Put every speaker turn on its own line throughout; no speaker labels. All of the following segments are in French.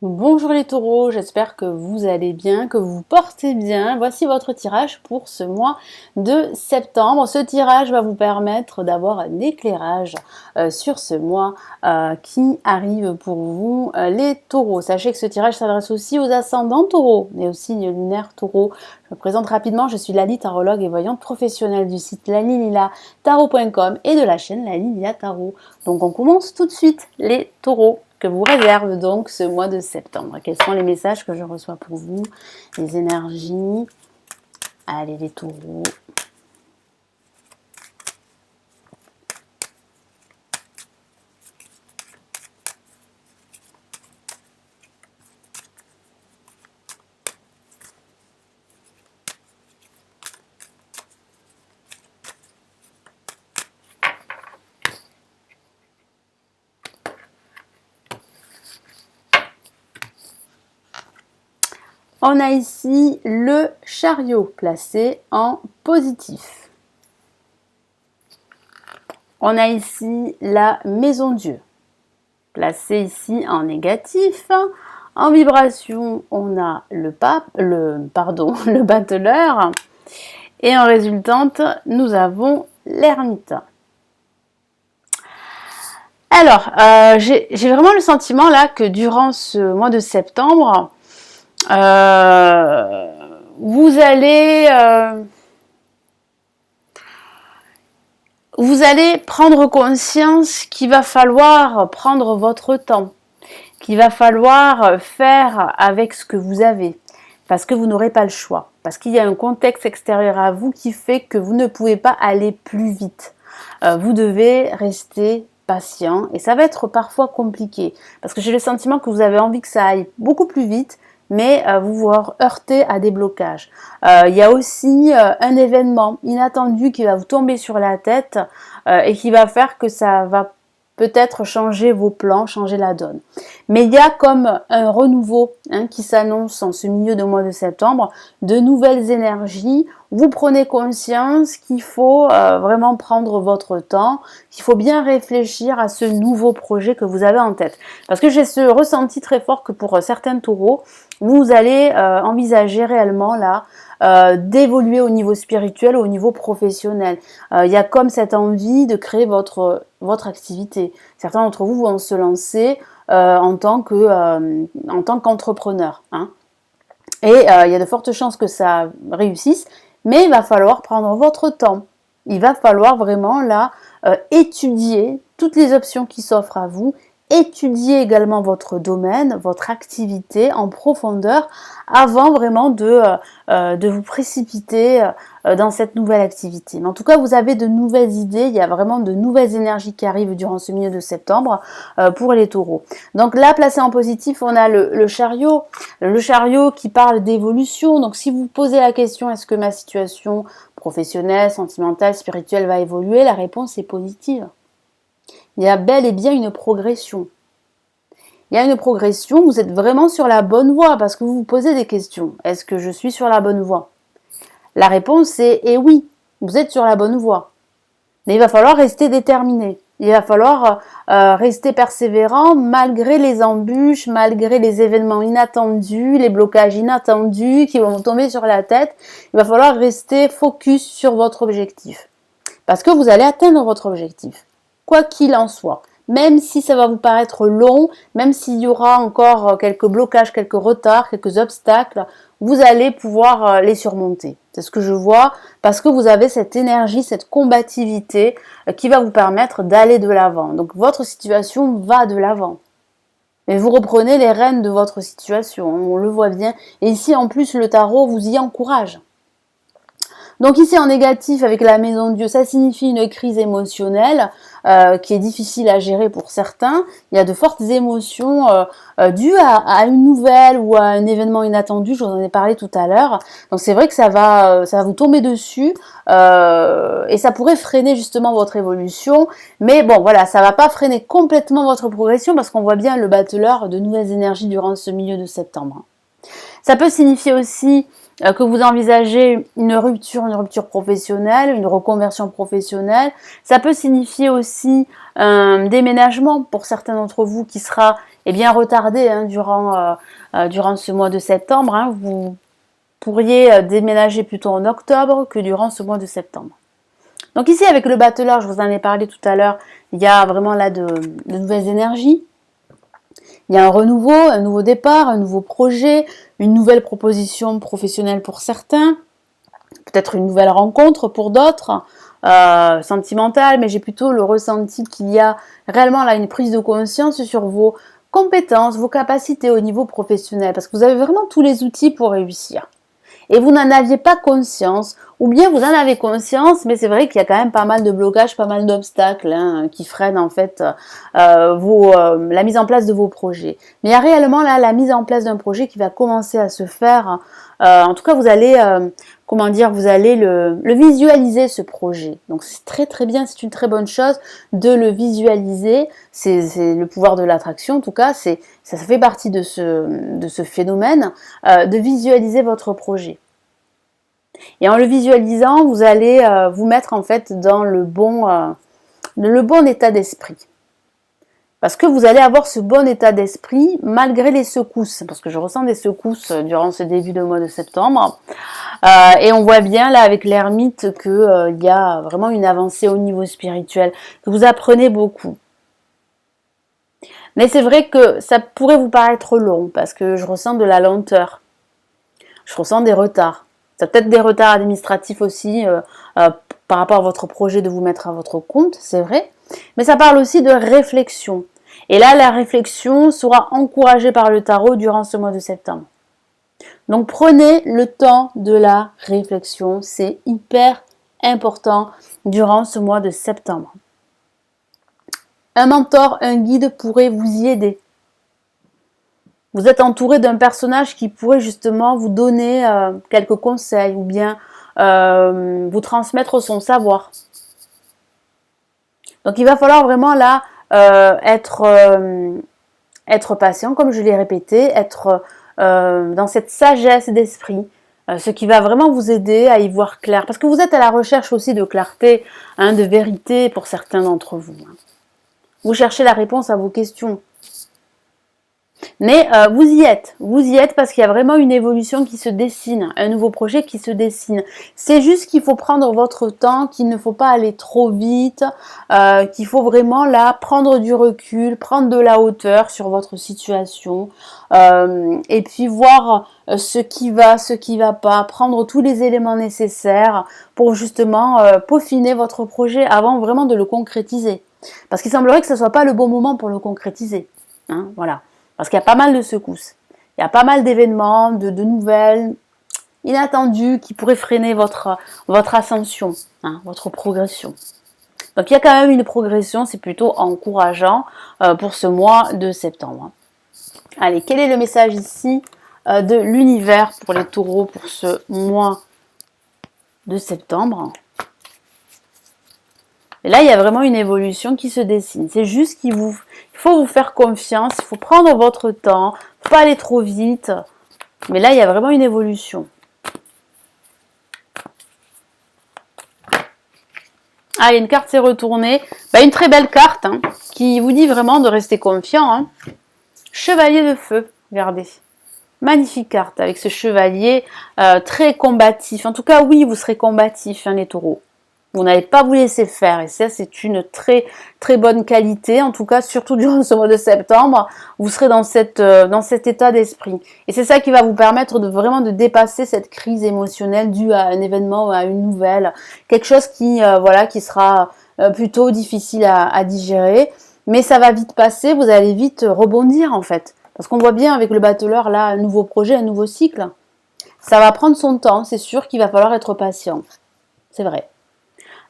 Bonjour les taureaux, j'espère que vous allez bien, que vous vous portez bien. Voici votre tirage pour ce mois de septembre. Ce tirage va vous permettre d'avoir un éclairage sur ce mois qui arrive pour vous les taureaux. Sachez que ce tirage s'adresse aussi aux ascendants taureaux, mais aussi signes lunaires taureaux. Je me présente rapidement, je suis Lali, tarologue et voyante professionnelle du site lalililatarot.com et de la chaîne Lalilia Tarot. Donc on commence tout de suite les taureaux. Que vous réserve donc ce mois de septembre. Quels sont les messages que je reçois pour vous? Les énergies. Allez les taureaux. On a ici le chariot placé en positif. On a ici la maison Dieu placée ici en négatif. En vibration, on a le battleur. Et en résultante, nous avons l'ermite. Alors, j'ai vraiment le sentiment là que durant ce mois de septembre, vous allez prendre conscience qu'il va falloir prendre votre temps, qu'il va falloir faire avec ce que vous avez, parce que vous n'aurez pas le choix, parce qu'il y a un contexte extérieur à vous qui fait que vous ne pouvez pas aller plus vite. Vous devez rester patient et ça va être parfois compliqué, parce que j'ai le sentiment que vous avez envie que ça aille beaucoup plus vite, mais vous vous heurtez à des blocages. Il y a aussi un événement inattendu qui va vous tomber sur la tête et qui va faire que ça va peut-être changer vos plans, changer la donne. Mais il y a comme un renouveau qui s'annonce en ce milieu de mois de septembre, de nouvelles énergies. Vous prenez conscience qu'il faut vraiment prendre votre temps, qu'il faut bien réfléchir à ce nouveau projet que vous avez en tête. Parce que j'ai ce ressenti très fort que pour certains taureaux, vous allez envisager réellement là d'évoluer au niveau spirituel, au niveau professionnel. Il y a comme cette envie de créer votre activité. Certains d'entre vous vont se lancer en tant qu'entrepreneur. Et il y a de fortes chances que ça réussisse, mais il va falloir prendre votre temps. Il va falloir vraiment là étudier toutes les options qui s'offrent à vous, étudier également votre domaine, votre activité en profondeur avant vraiment de vous précipiter dans cette nouvelle activité. Mais en tout cas, vous avez de nouvelles idées, il y a vraiment de nouvelles énergies qui arrivent durant ce milieu de septembre pour les taureaux. Donc là, placé en positif, on a le chariot qui parle d'évolution. Donc si vous posez la question, est-ce que ma situation professionnelle, sentimentale, spirituelle va évoluer? La réponse est positive. Il y a bel et bien une progression. Il y a une progression, vous êtes vraiment sur la bonne voie parce que vous vous posez des questions. Est-ce que je suis sur la bonne voie? La réponse est « oui, vous êtes sur la bonne voie ». Mais il va falloir rester déterminé. Il va falloir rester persévérant malgré les embûches, malgré les événements inattendus, les blocages inattendus qui vont tomber sur la tête. Il va falloir rester focus sur votre objectif. Parce que vous allez atteindre votre objectif. Quoi qu'il en soit. Même si ça va vous paraître long, même s'il y aura encore quelques blocages, quelques retards, quelques obstacles, vous allez pouvoir les surmonter. C'est ce que je vois, parce que vous avez cette énergie, cette combativité qui va vous permettre d'aller de l'avant. Donc votre situation va de l'avant. Mais vous reprenez les rênes de votre situation, on le voit bien. Et ici, en plus, le tarot vous y encourage. Donc ici en négatif avec la maison Dieu, ça signifie une crise émotionnelle qui est difficile à gérer pour certains. Il y a de fortes émotions dues à une nouvelle ou à un événement inattendu, je vous en ai parlé tout à l'heure. Donc c'est vrai que ça va vous tomber dessus et ça pourrait freiner justement votre évolution. Mais bon voilà, ça va pas freiner complètement votre progression parce qu'on voit bien le battleur de nouvelles énergies durant ce milieu de septembre. Ça peut signifier aussi que vous envisagez une rupture professionnelle, une reconversion professionnelle. Ça peut signifier aussi un déménagement pour certains d'entre vous qui sera est bien retardé hein, durant ce mois de septembre. Hein. Vous pourriez déménager plutôt en octobre que durant ce mois de septembre. Donc ici, avec le battleur, je vous en ai parlé tout à l'heure, il y a vraiment là de nouvelles énergies. Il y a un renouveau, un nouveau départ, un nouveau projet, une nouvelle proposition professionnelle pour certains, peut-être une nouvelle rencontre pour d'autres, sentimentale, mais j'ai plutôt le ressenti qu'il y a réellement là une prise de conscience sur vos compétences, vos capacités au niveau professionnel, parce que vous avez vraiment tous les outils pour réussir. Et vous n'en aviez pas conscience, ou bien vous en avez conscience, mais c'est vrai qu'il y a quand même pas mal de blocages, pas mal d'obstacles hein, qui freinent en fait la mise en place de vos projets. Mais il y a réellement là la mise en place d'un projet qui va commencer à se faire. En tout cas, vous allez, comment dire, vous allez le visualiser ce projet. Donc c'est très très bien, c'est une très bonne chose de le visualiser. C'est le pouvoir de l'attraction, en tout cas, ça fait partie de ce phénomène de visualiser votre projet. Et en le visualisant, vous allez vous mettre en fait dans le bon état d'esprit. Parce que vous allez avoir ce bon état d'esprit malgré les secousses. Parce que je ressens des secousses durant ce début de mois de septembre. Et on voit bien là avec l'ermite qu'il y a vraiment une avancée au niveau spirituel. Que vous apprenez beaucoup. Mais c'est vrai que ça pourrait vous paraître long. Parce que je ressens de la lenteur. Je ressens des retards. Ça peut-être des retards administratifs aussi par rapport à votre projet de vous mettre à votre compte, c'est vrai. Mais ça parle aussi de réflexion. Et là, la réflexion sera encouragée par le tarot durant ce mois de septembre. Donc prenez le temps de la réflexion. C'est hyper important durant ce mois de septembre. Un mentor, un guide pourrait vous y aider. Vous êtes entouré d'un personnage qui pourrait justement vous donner quelques conseils ou bien vous transmettre son savoir. Donc il va falloir vraiment là être patient, comme je l'ai répété, être dans cette sagesse d'esprit, ce qui va vraiment vous aider à y voir clair. Parce que vous êtes à la recherche aussi de clarté, hein, de vérité pour certains d'entre vous. Hein. Vous cherchez la réponse à vos questions. Mais vous y êtes parce qu'il y a vraiment une évolution qui se dessine, un nouveau projet qui se dessine. C'est juste qu'il faut prendre votre temps, qu'il ne faut pas aller trop vite, qu'il faut vraiment là prendre du recul, prendre de la hauteur sur votre situation et puis voir ce qui va pas, prendre tous les éléments nécessaires pour justement peaufiner votre projet avant vraiment de le concrétiser. Parce qu'il semblerait que ce ne soit pas le bon moment pour le concrétiser. Hein, voilà. Parce qu'il y a pas mal de secousses. Il y a pas mal d'événements, de nouvelles inattendues qui pourraient freiner votre ascension, hein, votre progression. Donc il y a quand même une progression, c'est plutôt encourageant pour ce mois de septembre. Allez, quel est le message ici de l'univers pour les taureaux pour ce mois de septembre? Et là, il y a vraiment une évolution qui se dessine. C'est juste qu'il faut vous faire confiance, il faut prendre votre temps, pas aller trop vite. Mais là, il y a vraiment une évolution. Ah, une carte s'est retournée. Bah, une très belle carte hein, qui vous dit vraiment de rester confiant. Hein. Chevalier de feu, regardez. Magnifique carte avec ce chevalier très combatif. En tout cas, oui, vous serez combatif, hein, les taureaux. Vous n'allez pas vous laisser faire et ça c'est une très très bonne qualité, en tout cas surtout durant ce mois de septembre, vous serez dans cet état d'esprit. Et c'est ça qui va vous permettre de vraiment de dépasser cette crise émotionnelle due à un événement ou à une nouvelle, quelque chose qui qui sera plutôt difficile à digérer, mais ça va vite passer, vous allez vite rebondir en fait. Parce qu'on voit bien avec le battleur là, un nouveau projet, un nouveau cycle. Ça va prendre son temps, c'est sûr qu'il va falloir être patient. C'est vrai.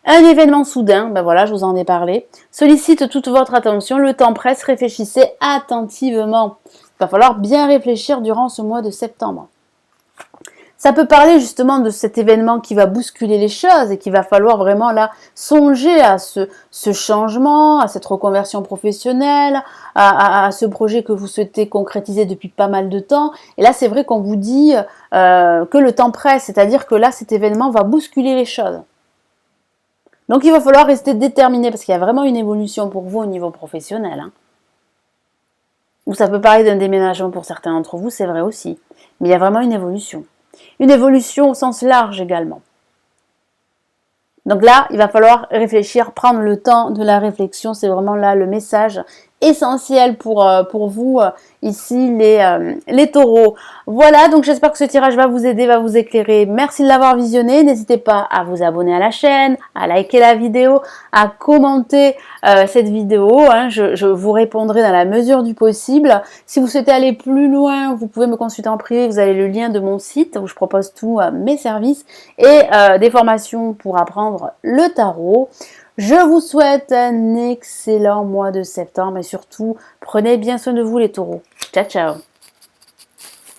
Un événement soudain, ben voilà, je vous en ai parlé, sollicite toute votre attention, le temps presse, réfléchissez attentivement. Il va falloir bien réfléchir durant ce mois de septembre. Ça peut parler justement de cet événement qui va bousculer les choses et qu'il va falloir vraiment là songer à ce changement, à cette reconversion professionnelle, à ce projet que vous souhaitez concrétiser depuis pas mal de temps. Et là, c'est vrai qu'on vous dit que le temps presse, c'est-à-dire que là, cet événement va bousculer les choses. Donc il va falloir rester déterminé parce qu'il y a vraiment une évolution pour vous au niveau professionnel. Hein. ou ça peut parler d'un déménagement pour certains d'entre vous, c'est vrai aussi. Mais il y a vraiment une évolution. Une évolution au sens large également. Donc là, il va falloir réfléchir, prendre le temps de la réflexion. C'est vraiment là le message essentiel pour vous ici les taureaux. Voilà, donc j'espère que ce tirage va vous aider, va vous éclairer. Merci de l'avoir visionné. N'hésitez pas à vous abonner à la chaîne, à liker la vidéo, à commenter cette vidéo. Hein. Je vous répondrai dans la mesure du possible. Si vous souhaitez aller plus loin, vous pouvez me consulter en privé. Vous avez le lien de mon site où je propose tous mes services et des formations pour apprendre le tarot. Je vous souhaite un excellent mois de septembre et surtout, prenez bien soin de vous les taureaux. Ciao, ciao!